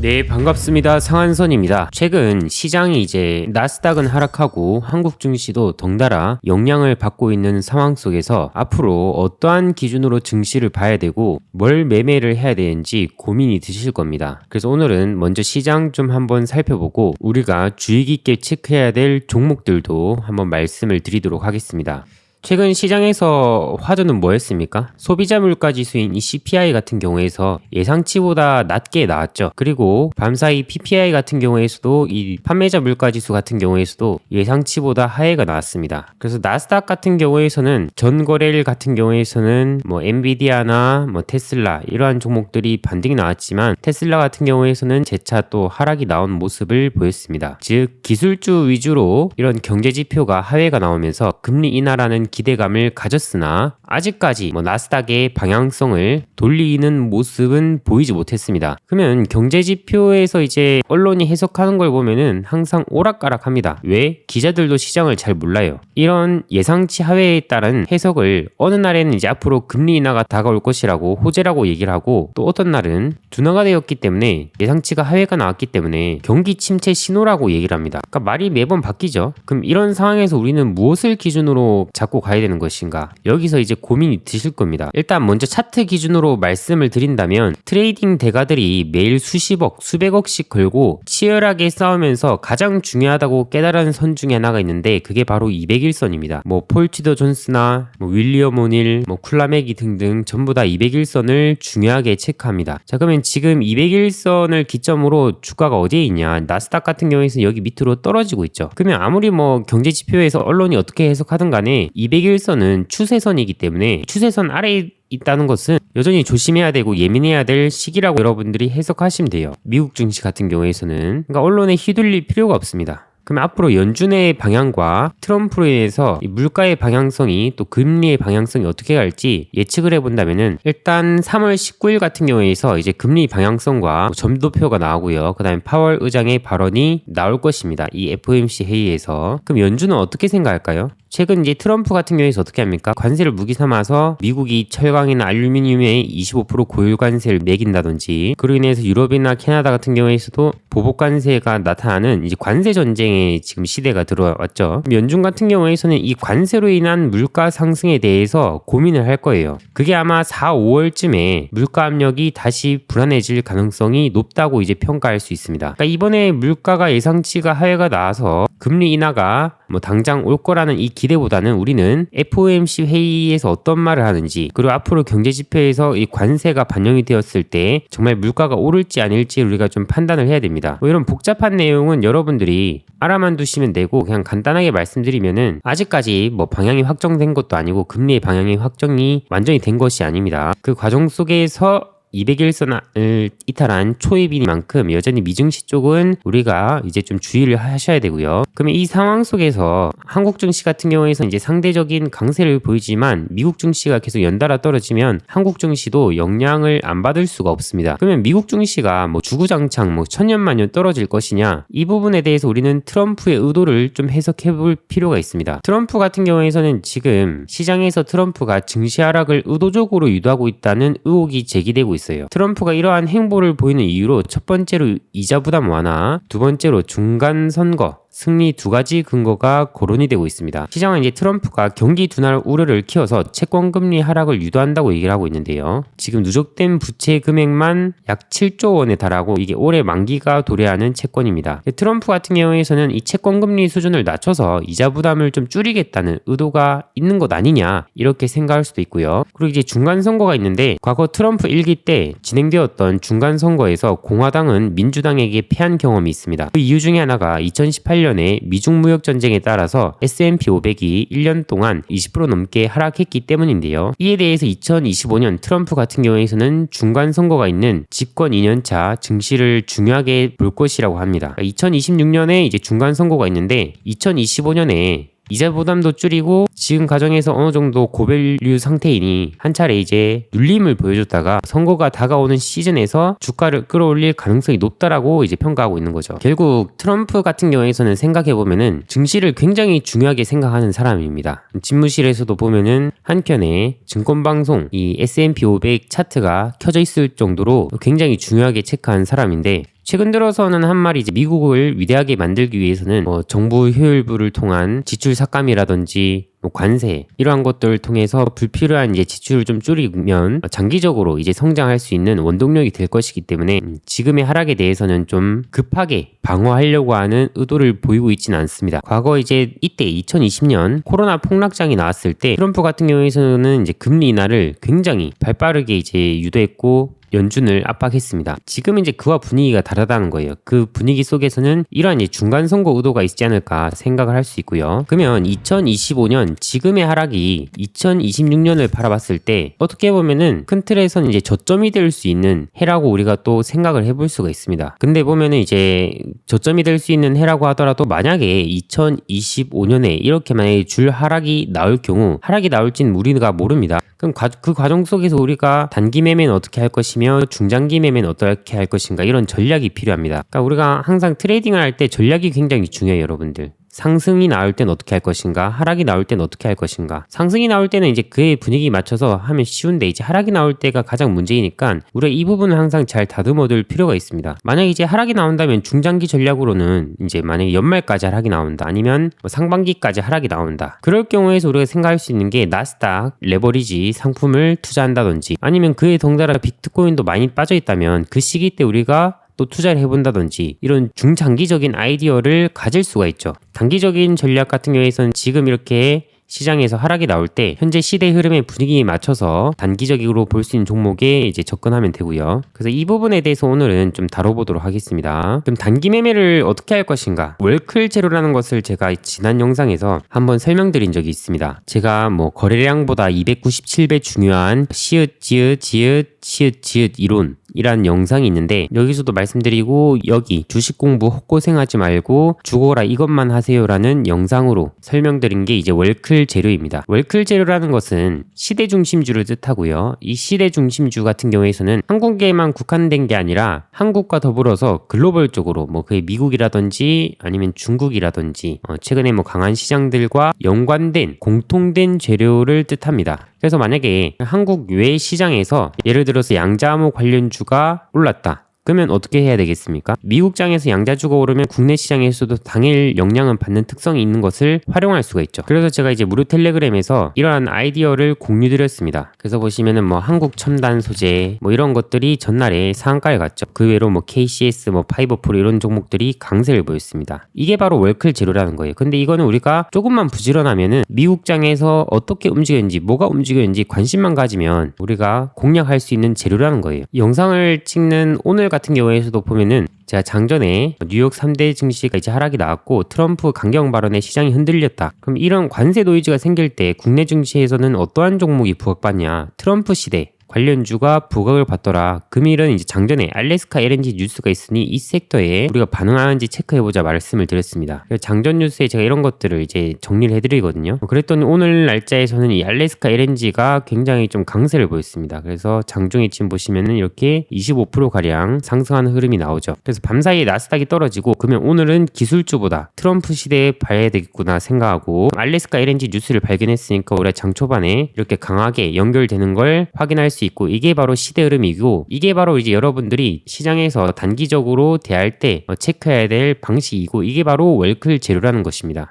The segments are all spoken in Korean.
네, 반갑습니다. 상한선입니다. 최근 시장이 이제 나스닥은 하락하고 한국 증시도 덩달아 영향을 받고 있는 상황 속에서 앞으로 어떠한 기준으로 증시를 봐야 되고 뭘 매매를 해야 되는지 고민이 드실 겁니다. 그래서 오늘은 먼저 시장 좀 한번 살펴보고 우리가 주의 깊게 체크해야 될 종목들도 한번 말씀을 드리도록 하겠습니다. 최근 시장에서 화두는 뭐였습니까? 소비자 물가 지수인 이 CPI 같은 경우에서 예상치보다 낮게 나왔죠. 그리고 밤사이 PPI 같은 경우에서도 이 판매자 물가 지수 같은 경우에서도 예상치보다 하해가 나왔습니다. 그래서 나스닥 같은 경우에서는 전 거래일 같은 경우에서는 엔비디아나 테슬라 이러한 종목들이 반등이 나왔지만 테슬라 같은 경우에서는 재차 또 하락이 나온 모습을 보였습니다. 즉 기술주 위주로 이런 경제 지표가 하회가 나오면서 금리 인하라는 기대감을 가졌으나 아직까지 나스닥의 방향성을 돌리는 모습은 보이지 못했습니다. 그러면 경제지표에서 이제 언론이 해석하는 걸 보면은 항상 오락가락합니다. 왜? 기자들도 시장을 잘 몰라요. 이런 예상치 하회에 따른 해석을 어느 날에는 이제 앞으로 금리 인하가 다가올 것이라고 호재라고 얘기를 하고 또 어떤 날은 둔화가 되었기 때문에 예상치가 하회가 나왔기 때문에 경기 침체 신호라고 얘기를 합니다. 그러니까 말이 매번 바뀌죠. 그럼 이런 상황에서 우리는 무엇을 기준으로 잡고 가야 되는 것인가? 여기서 이제 고민이 드실 겁니다. 일단 먼저 차트 기준으로 말씀을 드린다면 트레이딩 대가들이 매일 수십억, 수백억씩 걸고 치열하게 싸우면서 가장 중요하다고 깨달은 선 중에 하나가 있는데 그게 바로 200일선입니다. 폴치더 존스나 윌리엄 오닐, 쿨라메기 등등 전부 다 200일선을 중요하게 체크합니다. 자, 그러면 지금 200일선을 기점으로 주가가 어디에 있냐? 나스닥 같은 경우에는 여기 밑으로 떨어지고 있죠. 그러면 아무리 경제 지표에서 언론이 어떻게 해석하든 간에 200일선은 추세선이기 때문에 추세선 아래에 있다는 것은 여전히 조심해야 되고 예민해야 될 시기라고 여러분들이 해석하시면 돼요. 미국 증시 같은 경우에서는 그러니까 언론에 휘둘릴 필요가 없습니다. 그럼 앞으로 연준의 방향과 트럼프로 인해서 이 물가의 방향성이 또 금리의 방향성이 어떻게 갈지 예측을 해본다면은 일단 3월 19일 같은 경우에서 이제 금리 방향성과 점도표가 나오고요. 그 다음에 파월 의장의 발언이 나올 것입니다. 이 FOMC 회의에서. 그럼 연준은 어떻게 생각할까요? 최근 이제 트럼프 같은 경우에서 어떻게 합니까? 관세를 무기 삼아서 미국이 철강이나 알루미늄에 25% 고율 관세를 매긴다든지 그로 인해서 유럽이나 캐나다 같은 경우에서도 보복 관세가 나타나는 이제 관세 전쟁의 지금 시대가 들어왔죠. 연준 같은 경우에서는 이 관세로 인한 물가 상승에 대해서 고민을 할 거예요. 그게 아마 4, 5월쯤에 물가 압력이 다시 불안해질 가능성이 높다고 이제 평가할 수 있습니다. 그러니까 이번에 물가가 예상치가 하회가 나와서 금리 인하가 당장 올 거라는 이 기대보다는 우리는 FOMC 회의에서 어떤 말을 하는지 그리고 앞으로 경제지표에서 이 관세가 반영이 되었을 때 정말 물가가 오를지 아닐지 우리가 좀 판단을 해야 됩니다. 이런 복잡한 내용은 여러분들이 알아만 두시면 되고 그냥 간단하게 말씀드리면은 아직까지 방향이 확정된 것도 아니고 금리의 방향이 확정이 완전히 된 것이 아닙니다. 그 과정 속에서 200일선을 이탈한 초입이니만큼 여전히 미증시 쪽은 우리가 이제 좀 주의를 하셔야 되고요. 그러면 이 상황 속에서 한국 증시 같은 경우에서 이제 상대적인 강세를 보이지만 미국 증시가 계속 연달아 떨어지면 한국 증시도 영향을 안 받을 수가 없습니다. 그러면 미국 증시가 주구장창 천년만년 떨어질 것이냐? 이 부분에 대해서 우리는 트럼프의 의도를 좀 해석해 볼 필요가 있습니다. 트럼프 같은 경우에서는 지금 시장에서 트럼프가 증시 하락을 의도적으로 유도하고 있다는 의혹이 제기되고 있습니다. 트럼프가 이러한 행보를 보이는 이유로 첫 번째로 이자 부담 완화, 두 번째로 중간 선거 승리 두 가지 근거가 거론이 되고 있습니다. 시장은 이제 트럼프가 경기 둔화 우려를 키워서 채권 금리 하락을 유도한다고 얘기를 하고 있는데요. 지금 누적된 부채 금액만 약 7조 원에 달하고 이게 올해 만기가 도래하는 채권입니다. 트럼프 같은 경우에서는 이 채권 금리 수준을 낮춰서 이자 부담을 좀 줄이겠다는 의도가 있는 것 아니냐 이렇게 생각할 수도 있고요. 그리고 이제 중간 선거가 있는데 과거 트럼프 1기 때 진행되었던 중간 선거에서 공화당은 민주당에게 패한 경험이 있습니다. 그 이유 중에 하나가 2018년에 미중 무역 전쟁에 따라서 S&P 500이 1년 동안 20% 넘게 하락했기 때문인데요. 이에 대해서 2025년 트럼프 같은 경우에서는 중간 선거가 있는 집권 2년차 증시를 중요하게 볼 것이라고 합니다. 2026년에 이제 중간 선거가 있는데 2025년에 이자 부담도 줄이고 지금 가정에서 어느 정도 고밸류 상태이니 한 차례 이제 눌림을 보여줬다가 선거가 다가오는 시즌에서 주가를 끌어올릴 가능성이 높다라고 이제 평가하고 있는 거죠. 결국 트럼프 같은 경우에서는 생각해보면은 증시를 굉장히 중요하게 생각하는 사람입니다. 집무실에서도 보면은 한켠에 증권방송 이 S&P 500 차트가 켜져 있을 정도로 굉장히 중요하게 체크한 사람인데 최근 들어서는 한 말이 이제 미국을 위대하게 만들기 위해서는 정부 효율부를 통한 지출 삭감이라든지 관세 이러한 것들을 통해서 불필요한 이제 지출을 좀 줄이면 장기적으로 이제 성장할 수 있는 원동력이 될 것이기 때문에 지금의 하락에 대해서는 좀 급하게 방어하려고 하는 의도를 보이고 있지는 않습니다. 과거 이제 이때 2020년 코로나 폭락장이 나왔을 때 트럼프 같은 경우에는 이제 금리 인하를 굉장히 발빠르게 이제 유도했고 연준을 압박했습니다. 지금 이제 그와 분위기가 다르다는 거예요. 그 분위기 속에서는 이러한 이제 중간 선거 의도가 있지 않을까 생각을 할 수 있고요. 그러면 2025년 지금의 하락이 2026년을 바라봤을 때 어떻게 보면은 큰 틀에서는 이제 저점이 될 수 있는 해라고 우리가 또 생각을 해볼 수가 있습니다. 근데 보면은 이제 저점이 될 수 있는 해라고 하더라도 만약에 2025년에 이렇게 만약에 줄 하락이 나올 경우 하락이 나올진 우리가 모릅니다. 그럼 그 과정 속에서 우리가 단기 매매는 어떻게 할 것이며 중장기 매매는 어떻게 할 것인가 이런 전략이 필요합니다. 그러니까 우리가 항상 트레이딩을 할 때 전략이 굉장히 중요해요, 여러분들. 상승이 나올 땐 어떻게 할 것인가, 하락이 나올 땐 어떻게 할 것인가. 상승이 나올 때는 이제 그의 분위기 맞춰서 하면 쉬운데 이제 하락이 나올 때가 가장 문제이니까 우리가 이 부분을 항상 잘 다듬어둘 필요가 있습니다. 만약에 이제 하락이 나온다면 중장기 전략으로는 이제 만약에 연말까지 하락이 나온다, 아니면 상반기까지 하락이 나온다. 그럴 경우에서 우리가 생각할 수 있는 게 나스닥 레버리지 상품을 투자한다든지, 아니면 그에 덩달아 비트코인도 많이 빠져 있다면 그 시기 때 우리가 또 투자를 해본다든지 이런 중장기적인 아이디어를 가질 수가 있죠. 단기적인 전략 같은 경우에서는 지금 이렇게 시장에서 하락이 나올 때 현재 시대 흐름의 분위기에 맞춰서 단기적으로 볼 수 있는 종목에 이제 접근하면 되고요. 그래서 이 부분에 대해서 오늘은 좀 다뤄보도록 하겠습니다. 그럼 단기 매매를 어떻게 할 것인가? 월클 제로라는 것을 제가 지난 영상에서 한번 설명드린 적이 있습니다. 제가 거래량보다 297배 중요한 시읒 지읒 시읒 이론 이란 영상이 있는데 여기서도 말씀드리고, 여기 주식 공부 헛고생하지 말고 죽어라 이것만 하세요라는 영상으로 설명드린 게 이제 월클 재료입니다. 월클 재료라는 것은 시대 중심주를 뜻하고요. 이 시대 중심주 같은 경우에서는 한국에만 국한된 게 아니라 한국과 더불어서 글로벌적으로 그게 미국이라든지 아니면 중국이라든지 최근에 강한 시장들과 연관된 공통된 재료를 뜻합니다. 그래서 만약에 한국 외 시장에서 예를 들어서 양자암호 관련주가 올랐다. 그러면 어떻게 해야 되겠습니까? 미국장에서 양자주가 오르면 국내 시장에서도 당일 영향을 받는 특성이 있는 것을 활용할 수가 있죠. 그래서 제가 이제 무료 텔레그램에서 이러한 아이디어를 공유드렸습니다. 그래서 보시면은 한국 첨단 소재 이런 것들이 전날에 상한가를 갔죠. 그 외로 KCS 파이버풀 이런 종목들이 강세를 보였습니다. 이게 바로 월클 재료라는 거예요. 근데 이거는 우리가 조금만 부지런하면은 미국장에서 어떻게 움직였는지 뭐가 움직였는지 관심만 가지면 우리가 공략할 수 있는 재료라는 거예요. 영상을 찍는 오늘 같은 경우에서도 보면은 제가 장전에 뉴욕 3대 증시가 이제 하락이 나왔고 트럼프 강경 발언에 시장이 흔들렸다. 그럼 이런 관세 노이즈가 생길 때 국내 증시에서는 어떠한 종목이 부각받냐? 트럼프 시대 관련주가 부각을 받더라. 금일은 이제 장전에 알래스카 LNG 뉴스가 있으니 이 섹터에 우리가 반응하는지 체크해보자 말씀을 드렸습니다. 장전 뉴스에 제가 이런 것들을 이제 정리를 해드리거든요. 그랬더니 오늘 날짜에서는 이 알래스카 LNG가 굉장히 좀 강세를 보였습니다. 그래서 장중에 지금 보시면은 이렇게 25%가량 상승하는 흐름이 나오죠. 그래서 밤사이에 나스닥이 떨어지고, 그러면 오늘은 기술주보다 트럼프 시대에 봐야 되겠구나 생각하고 알래스카 LNG 뉴스를 발견했으니까 올해 장 초반에 이렇게 강하게 연결되는 걸 확인할 수 있고, 이게 바로 시대 흐름이고, 이게 바로 이제 여러분들이 시장에서 단기적으로 대할 때 체크해야 될 방식이고, 이게 바로 월클 재료라는 것입니다.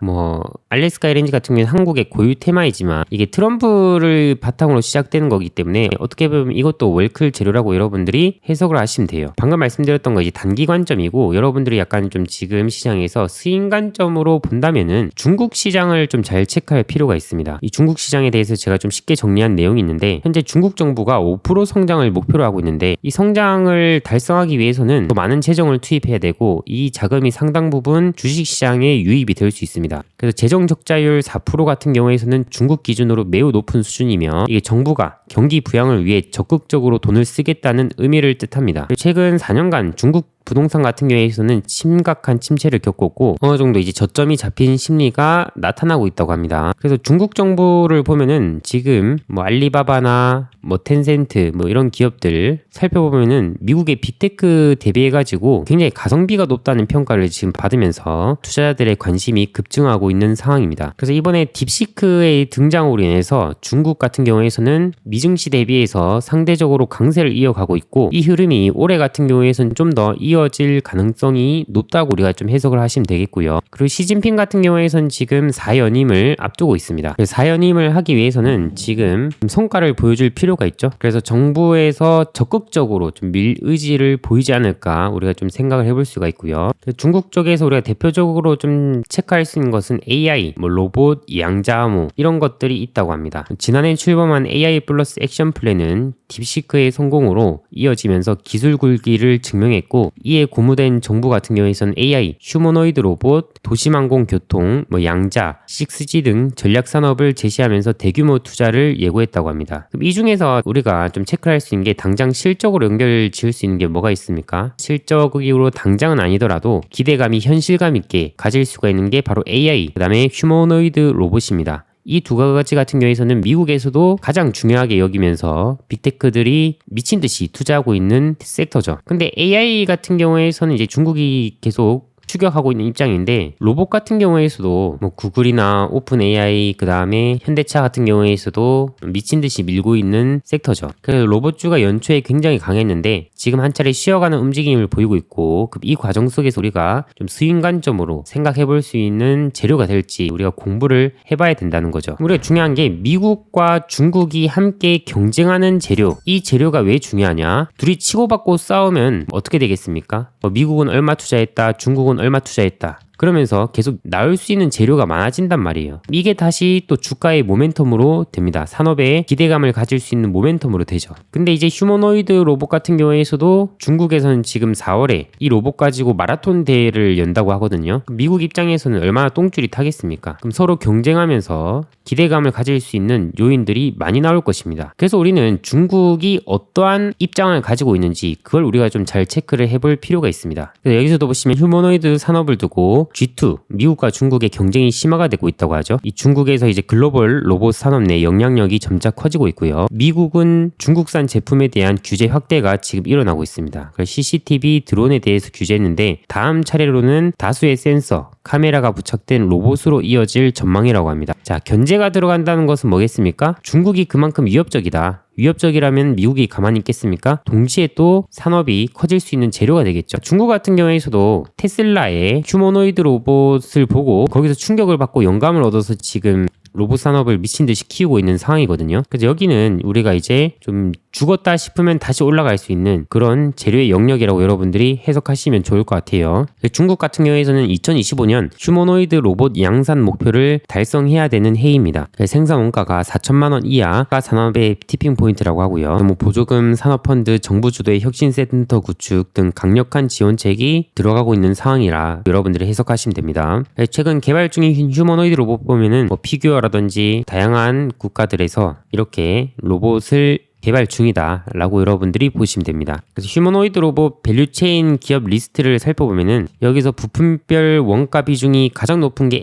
알래스카 LNG 같은 경우는 한국의 고유 테마이지만 이게 트럼프를 바탕으로 시작되는 거기 때문에 어떻게 보면 이것도 월클 재료라고 여러분들이 해석을 하시면 돼요. 방금 말씀드렸던 거 이제 단기 관점이고, 여러분들이 약간 좀 지금 시장에서 스윙 관점으로 본다면은 중국 시장을 좀 잘 체크할 필요가 있습니다. 이 중국 시장에 대해서 제가 좀 쉽게 정리한 내용이 있는데, 현재 중국 정부가 5% 성장을 목표로 하고 있는데, 이 성장을 달성하기 위해서는 더 많은 재정을 투입해야 되고, 이 자금이 상당 부분 주식시장에 유입이 될 수 있습니다. 그래서 재정 적자율 4% 같은 경우에서는 중국 기준으로 매우 높은 수준이며, 이게 정부가 경기 부양을 위해 적극적으로 돈을 쓰겠다는 의미를 뜻합니다. 최근 4년간 중국 부동산 같은 경우에서는 심각한 침체를 겪었고 어느 정도 이제 저점이 잡힌 심리가 나타나고 있다고 합니다. 그래서 중국 정부를 보면은 지금 알리바바나 텐센트 이런 기업들 살펴보면은 미국의 빅테크 대비해가지고 굉장히 가성비가 높다는 평가를 지금 받으면서 투자자들의 관심이 급증하고 있는 상황입니다. 그래서 이번에 딥시크의 등장으로 인해서 중국 같은 경우에서는 미증시 대비해서 상대적으로 강세를 이어가고 있고, 이 흐름이 올해 같은 경우에서는 좀 더 이어질 가능성이 높다고 우리가 좀 해석을 하시면 되겠고요. 그리고 시진핑 같은 경우에선 지금 4연임을 앞두고 있습니다. 4연임을 하기 위해서는 지금 성과를 보여줄 필요가 있죠. 그래서 정부에서 적극적으로 좀 밀 의지를 보이지 않을까 우리가 좀 생각을 해볼 수가 있고요. 중국 쪽에서 우리가 대표적으로 좀 체크할 수 있는 것은 AI, 로봇, 양자암호 이런 것들이 있다고 합니다. 지난해 출범한 AI 플러스 액션 플랜은 딥시크의 성공으로 이어지면서 기술 굴기를 증명했고, 이에 고무된 정부 같은 경우에선 AI, 휴머노이드 로봇, 도시망공 교통, 양자, 6G 등 전략 산업을 제시하면서 대규모 투자를 예고했다고 합니다. 그럼 이 중에서 우리가 좀 체크할 수 있는 게 당장 실적으로 연결 지을 수 있는 게 뭐가 있습니까? 실적으로 당장은 아니더라도 기대감이 현실감 있게 가질 수가 있는 게 바로 AI, 그 다음에 휴머노이드 로봇입니다. 이 두 가지 같은 경우에서는 미국에서도 가장 중요하게 여기면서 빅테크들이 미친 듯이 투자하고 있는 섹터죠. 근데 AI 같은 경우에서는 이제 중국이 계속 추격하고 있는 입장인데, 로봇 같은 경우에서도 구글이나 오픈 AI, 그 다음에 현대차 같은 경우에서도 미친 듯이 밀고 있는 섹터죠. 그래서 로봇주가 연초에 굉장히 강했는데 지금 한 차례 쉬어가는 움직임을 보이고 있고, 이 과정 속에서 우리가 좀 스윙 관점으로 생각해 볼 수 있는 재료가 될지 우리가 공부를 해봐야 된다는 거죠. 우리가 중요한 게 미국과 중국이 함께 경쟁하는 재료, 이 재료가 왜 중요하냐? 둘이 치고받고 싸우면 어떻게 되겠습니까? 미국은 얼마 투자했다, 중국은 얼마 투자했다, 그러면서 계속 나올 수 있는 재료가 많아진단 말이에요. 이게 다시 또 주가의 모멘텀으로 됩니다. 산업에 기대감을 가질 수 있는 모멘텀으로 되죠. 근데 이제 휴머노이드 로봇 같은 경우에서도 중국에서는 지금 4월에 이 로봇 가지고 마라톤 대회를 연다고 하거든요. 미국 입장에서는 얼마나 똥줄이 타겠습니까? 그럼 서로 경쟁하면서 기대감을 가질 수 있는 요인들이 많이 나올 것입니다. 그래서 우리는 중국이 어떠한 입장을 가지고 있는지 그걸 우리가 좀 잘 체크를 해볼 필요가 있습니다. 그래서 여기서도 보시면 휴머노이드 산업을 두고 G2, 미국과 중국의 경쟁이 심화가 되고 있다고 하죠. 이 중국에서 이제 글로벌 로봇 산업 내 영향력이 점차 커지고 있고요. 미국은 중국산 제품에 대한 규제 확대가 지금 일어나고 있습니다. CCTV, 드론에 대해서 규제했는데 다음 차례로는 다수의 센서, 카메라가 부착된 로봇으로 이어질 전망이라고 합니다. 자, 견제가 들어간다는 것은 뭐겠습니까? 중국이 그만큼 위협적이다. 위협적이라면 미국이 가만히 있겠습니까? 동시에 또 산업이 커질 수 있는 재료가 되겠죠. 중국 같은 경우에서도 테슬라의 휴머노이드 로봇을 보고 거기서 충격을 받고 영감을 얻어서 지금 로봇 산업을 미친 듯이 키우고 있는 상황이거든요. 그래서 여기는 우리가 이제 좀 죽었다 싶으면 다시 올라갈 수 있는 그런 재료의 영역이라고 여러분들이 해석하시면 좋을 것 같아요. 중국 같은 경우에서는 2025년 휴머노이드 로봇 양산 목표를 달성해야 되는 해입니다. 생산 원가가 4천만 원 이하가 산업의 티핑 포인트라고 하고요. 보조금, 산업펀드, 정부 주도의 혁신센터 구축 등 강력한 지원책이 들어가고 있는 상황이라 여러분들이 해석하시면 됩니다. 최근 개발 중인 휴머노이드 로봇 보면은 피규어라든지 다양한 국가들에서 이렇게 로봇을 개발 중이다 라고 여러분들이 보시면 됩니다. 그래서 휴머노이드 로봇 밸류체인 기업 리스트를 살펴보면은 여기서 부품별 원가 비중이 가장 높은 게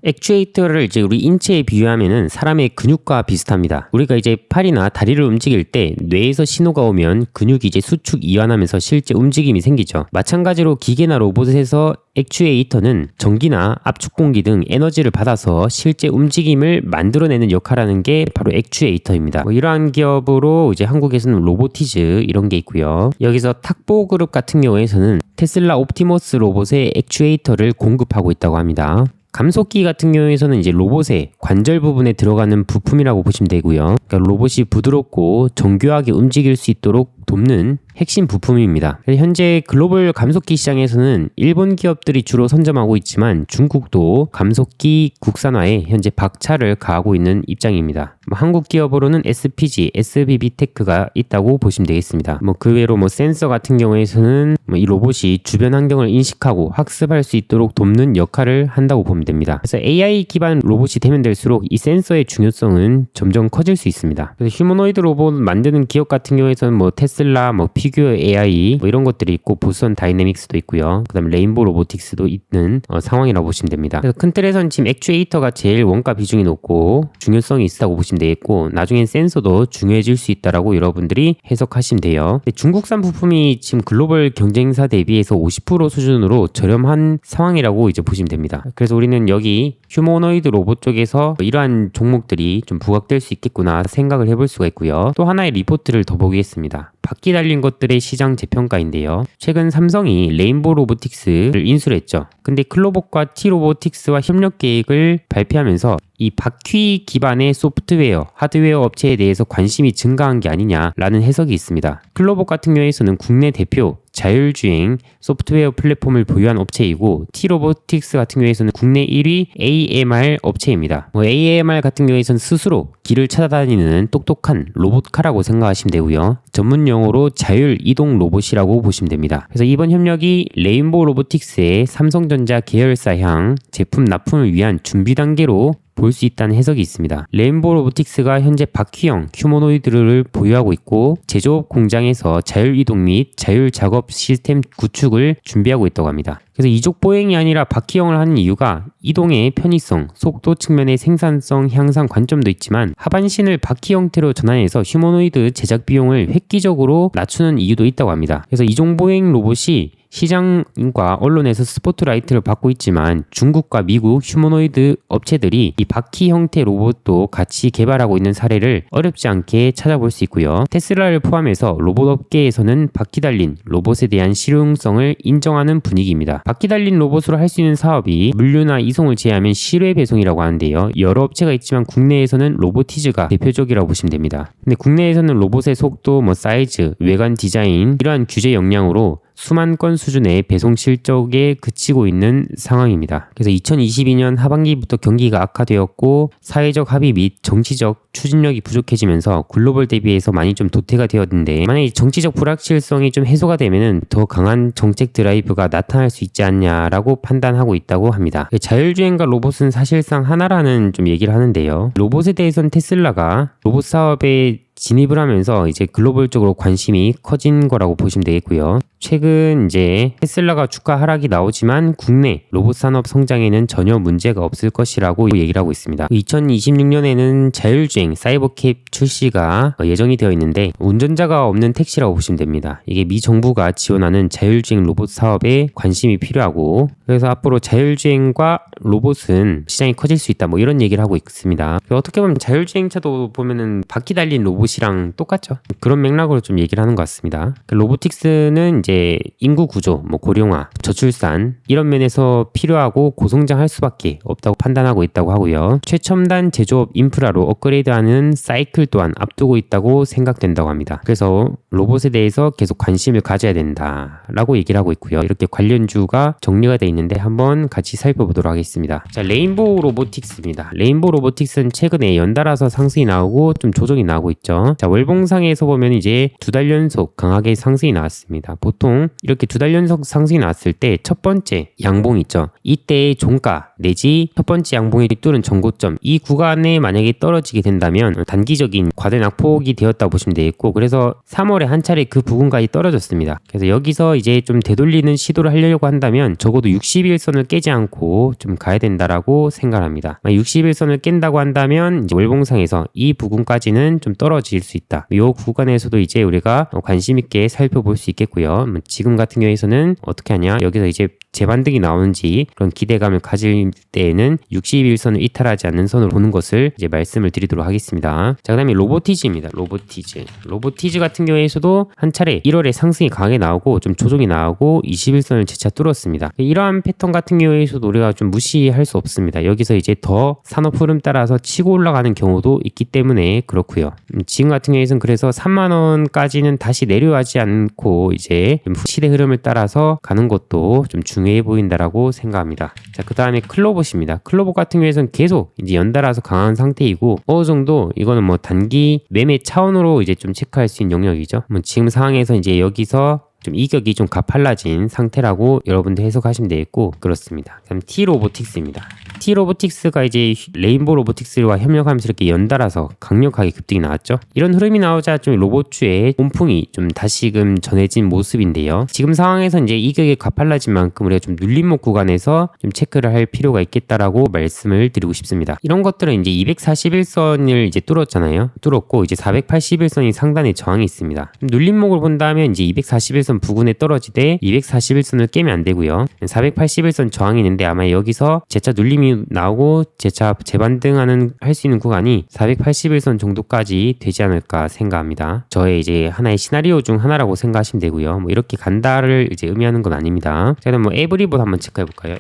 액추에이터를 이제 우리 인체에 비유하면은 사람의 근육과 비슷합니다. 우리가 이제 팔이나 다리를 움직일 때 뇌에서 신호가 오면 근육이 이제 수축 이완하면서 실제 움직임이 생기죠. 마찬가지로 기계나 로봇에서 액추에이터는 전기나 압축 공기 등 에너지를 받아서 실제 움직임을 만들어내는 역할을 하는 게 바로 액추에이터입니다. 이러한 기업으로 이제 한국에서는 로보티즈 이런 게 있고요. 여기서 탁보 그룹 같은 경우에서는 테슬라 옵티머스 로봇의 액추에이터를 공급하고 있다고 합니다. 감속기 같은 경우에서는 이제 로봇의 관절 부분에 들어가는 부품이라고 보시면 되고요. 그러니까 로봇이 부드럽고 정교하게 움직일 수 있도록 돕는 핵심 부품입니다. 현재 글로벌 감속기 시장에서는 일본 기업들이 주로 선점하고 있지만 중국도 감속기 국산화에 현재 박차를 가하고 있는 입장입니다. 한국 기업으로는 SPG, SBB테크가 있다고 보시면 되겠습니다. 그 외로 센서 같은 경우에서는 이 로봇이 주변 환경을 인식하고 학습할 수 있도록 돕는 역할을 한다고 보면 됩니다. 그래서 AI 기반 로봇이 되면 될수록 이 센서의 중요성은 점점 커질 수 있습니다. 그래서 휴머노이드 로봇 만드는 기업 같은 경우에서는 테슬라, 피규어 AI 이런 것들이 있고 보선 다이내믹스도 있고요. 그다음에 레인보우 로보틱스도 있는 상황이라고 보시면 됩니다. 그래서 큰 틀에서는 지금 액추에이터가 제일 원가 비중이 높고 중요성이 있다고 보시면 되겠고, 나중엔 센서도 중요해질 수 있다라고 여러분들이 해석하시면 돼요. 중국산 부품이 지금 글로벌 경쟁사 대비해서 50% 수준으로 저렴한 상황이라고 이제 보시면 됩니다. 그래서 우리는 여기 휴머노이드 로봇 쪽에서 이러한 종목들이 좀 부각될 수 있겠구나 생각을 해볼 수가 있고요. 또 하나의 리포트를 더 보겠습니다. 바퀴 달린 것들의 시장 재평가인데요. 최근 삼성이 레인보우 로보틱스를 인수를 했죠. 근데 클로봇과 T-로보틱스와 협력 계획을 발표하면서 이 바퀴 기반의 소프트웨어, 하드웨어 업체에 대해서 관심이 증가한 게 아니냐라는 해석이 있습니다. 클로봇 같은 경우에서는 국내 대표 자율주행 소프트웨어 플랫폼을 보유한 업체이고 T-로보틱스 같은 경우에서는 국내 1위 AMR 업체입니다. AMR 같은 경우에서는 스스로 길을 찾아다니는 똑똑한 로봇카라고 생각하시면 되고요. 전문 용어로 자율 이동 로봇이라고 보시면 됩니다. 그래서 이번 협력이 레인보우 로보틱스의 삼성전자 계열사향 제품 납품을 위한 준비 단계로 볼 수 있다는 해석이 있습니다. 레인보우 로보틱스가 현재 바퀴형 휴머노이드를 보유하고 있고 제조업 공장에서 자율 이동 및 자율 작업 시스템 구축을 준비하고 있다고 합니다. 그래서 이족 보행이 아니라 바퀴형을 하는 이유가 이동의 편의성, 속도 측면의 생산성 향상 관점도 있지만 하반신을 바퀴 형태로 전환해서 휴머노이드 제작 비용을 획기적으로 낮추는 이유도 있다고 합니다. 그래서 이종 보행 로봇이 시장과 언론에서 스포트라이트를 받고 있지만 중국과 미국 휴머노이드 업체들이 이 바퀴 형태 로봇도 같이 개발하고 있는 사례를 어렵지 않게 찾아볼 수 있고요. 테슬라를 포함해서 로봇 업계에서는 바퀴 달린 로봇에 대한 실용성을 인정하는 분위기입니다. 바퀴 달린 로봇으로 할 수 있는 사업이 물류나 이송을 제외하면 실외 배송이라고 하는데요. 여러 업체가 있지만 국내에서는 로보티즈가 대표적이라고 보시면 됩니다. 근데 국내에서는 로봇의 속도, 사이즈, 외관 디자인 이러한 규제 역량으로 수만 건 수준의 배송 실적에 그치고 있는 상황입니다. 그래서 2022년 하반기부터 경기가 악화되었고 사회적 합의 및 정치적 추진력이 부족해지면서 글로벌 대비해서 많이 좀 도태가 되었는데 만약에 정치적 불확실성이 좀 해소가 되면은 더 강한 정책 드라이브가 나타날 수 있지 않냐라고 판단하고 있다고 합니다. 자율주행과 로봇은 사실상 하나라는 좀 얘기를 하는데요. 로봇에 대해서는 테슬라가 로봇 사업에 진입을 하면서 이제 글로벌적으로 관심이 커진 거라고 보시면 되겠고요. 최근 이제 테슬라가 주가 하락이 나오지만 국내 로봇 산업 성장에는 전혀 문제가 없을 것이라고 얘기를 하고 있습니다. 2026년에는 자율주행 사이버캡 출시가 예정이 되어 있는데 운전자가 없는 택시라고 보시면 됩니다. 이게 미 정부가 지원하는 자율주행 로봇 사업에 관심이 필요하고 그래서 앞으로 자율주행과 로봇은 시장이 커질 수 있다 이런 얘기를 하고 있습니다. 어떻게 보면 자율주행차도 보면은 바퀴 달린 로봇이랑 똑같죠. 그런 맥락으로 좀 얘기를 하는 것 같습니다. 로보틱스는 이제 인구 구조, 고령화, 저출산 이런 면에서 필요하고 고성장할 수밖에 없다고 판단하고 있다고 하고요. 최첨단 제조업 인프라로 업그레이드하는 사이클 또한 앞두고 있다고 생각된다고 합니다. 그래서 로봇에 대해서 계속 관심을 가져야 된다라고 얘기를 하고 있고요. 이렇게 관련주가 정리가 되어 있는데 한번 같이 살펴보도록 하겠습니다. 자, 레인보우 로보틱스입니다. 레인보우 로보틱스는 최근에 연달아서 상승이 나오고 좀 조정이 나오고 있죠. 자, 월봉상에서 보면 이제 2달 연속 강하게 상승이 나왔습니다. 보통 이렇게 2달 연속 상승이 나왔을 때 첫 번째 양봉 있죠. 이때의 종가 내지 첫 번째 양봉이 뚫은 전고점 이 구간에 만약에 떨어지게 된다면 단기적인 과대 낙폭이 되었다고 보시면 되겠고 그래서 3월에 한 차례 그 부근까지 떨어졌습니다. 그래서 여기서 이제 좀 되돌리는 시도를 하려고 한다면 적어도 60일선을 깨지 않고 좀 가야 된다라고 생각합니다. 60일선을 깬다고 한다면 이제 월봉상에서 이 부근까지는 좀 떨어질 수 있다. 이 구간에서도 이제 우리가 관심 있게 살펴볼 수 있겠고요. 지금 같은 경우에서는 어떻게 하냐? 여기서 이제 재반등이 나오는지 그런 기대감을 가질 때에는 60일선을 이탈하지 않는 선으로 보는 것을 이제 말씀을 드리도록 하겠습니다. 자, 그다음에 로보티즈입니다. 로보티즈 같은 경우에서도 한 차례 1월에 상승이 강하게 나오고 좀 조정이 나오고 21선을 재차 뚫었습니다. 이러한 패턴 같은 경우에서도 우리가 좀 무시할 수 없습니다. 여기서 이제 더 산업 흐름 따라서 치고 올라가는 경우도 있기 때문에 그렇고요. 지금 같은 경우에는 그래서 3만 원까지는 다시 내려가지 않고 이제 시대 흐름을 따라서 가는 것도 좀 중요해 보인다라고 생각합니다. 자, 그 다음에 클로봇입니다. 클로봇 같은 경우에는 계속 이제 연달아서 강한 상태이고 어느 정도 이거는 단기 매매 차원으로 이제 좀 체크할 수 있는 영역이죠. 지금 상황에서 이제 여기서 좀 이격이 좀 가팔라진 상태라고 여러분들 해석하시면 되겠고 그렇습니다. 그다음 T-로보틱스입니다. T-로보틱스가 이제 레인보우 로보틱스와 협력하면서 이렇게 연달아서 강력하게 급등이 나왔죠. 이런 흐름이 나오자 좀 로봇주의 온풍이 좀 다시금 전해진 모습인데요. 지금 상황에서 이제 이격이 가팔라진 만큼 우리가 좀 눌림목 구간에서 좀 체크를 할 필요가 있겠다라고 말씀을 드리고 싶습니다. 이런 것들은 이제 241선을 이제 뚫었잖아요. 뚫었고 이제 481선이 상단에 저항이 있습니다. 눌림목을 본다면 이제 241선 481선 부근에 떨어지되 241선을 깨면 안 되고요. 481선 저항이 있는데 아마 여기서 제차 눌림이 나오고 제차 재반등하는 할 수 있는 구간이 481선 정도까지 되지 않을까 생각합니다. 저의 이제 하나의 시나리오 중 하나라고 생각하시면 되고요. 뭐 이렇게 간다를 이제 의미하는 건 아닙니다. 자, 그럼 뭐 에브리봇 한번 체크해 볼까요?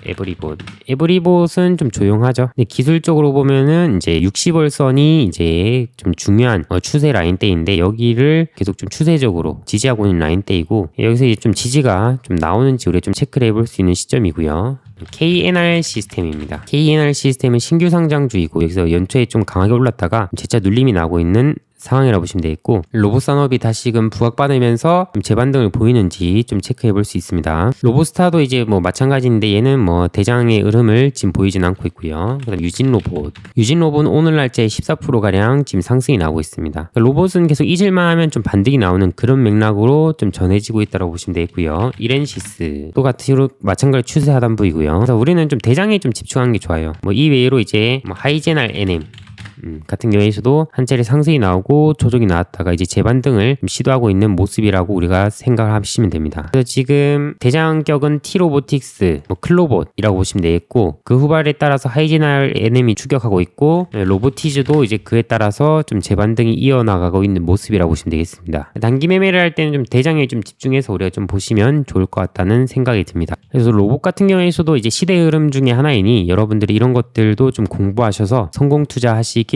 에브리봇은 좀 조용하죠. 근데 기술적으로 보면은 이제 60월선이 이제 좀 중요한 추세 라인대인데 여기를 계속 좀 추세적으로 지지하고 있는 라인대이고 여기서 이제 좀 지지가 좀 나오는지 우리가 좀 체크를 해볼 수 있는 시점이고요. KNR 시스템입니다. KNR 시스템은 신규 상장주이고 여기서 연초에 좀 강하게 올랐다가 재차 눌림이 나고 있는 상황이라고 보시면 되겠고 로봇 산업이 다시금 부각받으면서 좀 재반등을 보이는지 좀 체크해 볼 수 있습니다. 로봇스타도 이제 뭐 마찬가지인데 얘는 뭐 대장의 흐름을 지금 보이진 않고 있고요. 그다음 유진로봇은 오늘 날짜에 14%가량 지금 상승이 나오고 있습니다. 로봇은 계속 잊을만 하면 좀 반등이 나오는 그런 맥락으로 좀 전해지고 있다고 보시면 되겠고요. 이렌시스 또 같은 마찬가지로 추세 하단부이고요. 그래서 우리는 좀 대장에 좀 집중하는 게 좋아요. 뭐 이 외로 이제 뭐 하이제날 NM 같은 경우에서도 한 차례 상승이 나오고 조정이 나왔다가 이제 재반등을 시도하고 있는 모습이라고 우리가 생각하시면 됩니다. 그래서 지금 대장격은 T로보틱스, 뭐 클로봇이라고 보시면 되겠고 그 후발에 따라서 하이제날 NM이 추격하고 있고 로보티즈도 이제 그에 따라서 좀 재반등이 이어나가고 있는 모습이라고 보시면 되겠습니다. 단기 매매를 할 때는 좀 대장에 좀 집중해서 우리가 좀 보시면 좋을 것 같다는 생각이 듭니다. 그래서 로봇 같은 경우에서도 이제 시대 흐름 중에 하나이니 여러분들이 이런 것들도 좀 공부하셔서 성공 투자하시길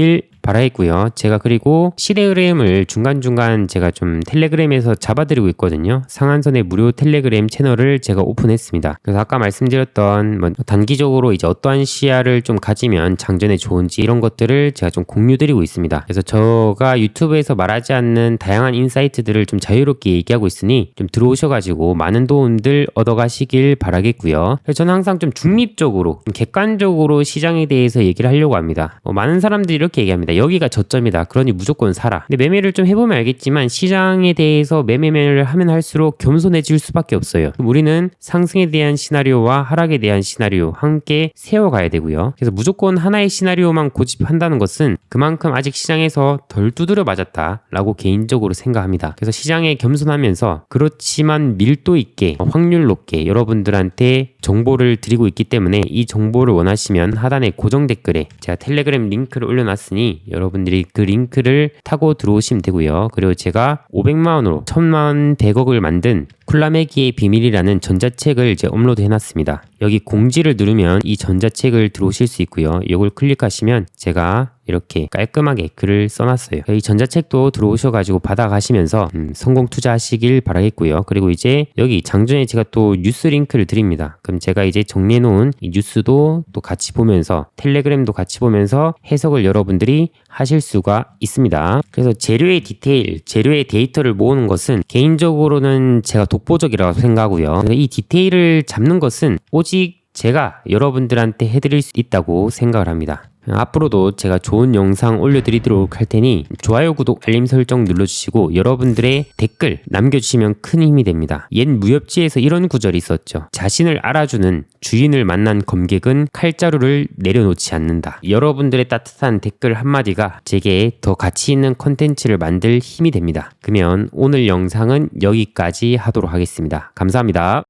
바라겠고요. 제가 그리고 시대 흐름을 중간중간 제가 좀 텔레그램에서 잡아드리고 있거든요. 상한선의 무료 텔레그램 채널을 제가 오픈했습니다. 그래서 아까 말씀드렸던 뭐 단기적으로 이제 어떠한 시야를 좀 가지면 장전에 좋은지 이런 것들을 제가 좀 공유드리고 있습니다. 그래서 제가 유튜브에서 말하지 않는 다양한 인사이트들을 좀 자유롭게 얘기하고 있으니 좀 들어오셔가지고 많은 도움들 얻어가시길 바라겠고요. 그래서 저는 항상 좀 중립적으로 좀 객관적으로 시장에 대해서 얘기를 하려고 합니다. 많은 사람들이 이렇게 얘기합니다. 여기가 저점이다. 그러니 무조건 사라. 근데 매매를 좀 해보면 알겠지만 시장에 대해서 매매를 하면 할수록 겸손해질 수밖에 없어요. 우리는 상승에 대한 시나리오와 하락에 대한 시나리오 함께 세워가야 되고요. 그래서 무조건 하나의 시나리오만 고집한다는 것은 그만큼 아직 시장에서 덜 두드려 맞았다라고 개인적으로 생각합니다. 그래서 시장에 겸손하면서 그렇지만 밀도 있게 확률 높게 여러분들한테 정보를 드리고 있기 때문에 이 정보를 원하시면 하단에 고정 댓글에 제가 텔레그램 링크를 올려놨으니 여러분들이 그 링크를 타고 들어오시면 되고요. 그리고 제가 500만원으로 1000만 100억을 만든 쿨라메기의 비밀이라는 전자책을 이제 업로드 해놨습니다. 여기 공지를 누르면 이 전자책을 들어오실 수 있고요. 이걸 클릭하시면 제가 이렇게 깔끔하게 글을 써놨어요. 이 전자책도 들어오셔가지고 받아가시면서 성공 투자하시길 바라겠고요. 그리고 이제 여기 장전에 제가 또 뉴스 링크를 드립니다. 그럼 제가 이제 정리해놓은 이 뉴스도 또 같이 보면서 텔레그램도 같이 보면서 해석을 여러분들이 하실 수가 있습니다. 그래서 재료의 디테일, 재료의 데이터를 모으는 것은 개인적으로는 제가 독보적이라고 생각하고요. 이 디테일을 잡는 것은 오직 제가 여러분들한테 해드릴 수 있다고 생각을 합니다. 앞으로도 제가 좋은 영상 올려드리도록 할 테니 좋아요, 구독, 알림 설정 눌러주시고 여러분들의 댓글 남겨주시면 큰 힘이 됩니다. 옛 무협지에서 이런 구절이 있었죠. 자신을 알아주는 주인을 만난 검객은 칼자루를 내려놓지 않는다. 여러분들의 따뜻한 댓글 한마디가 제게 더 가치 있는 컨텐츠를 만들 힘이 됩니다. 그러면 오늘 영상은 여기까지 하도록 하겠습니다. 감사합니다.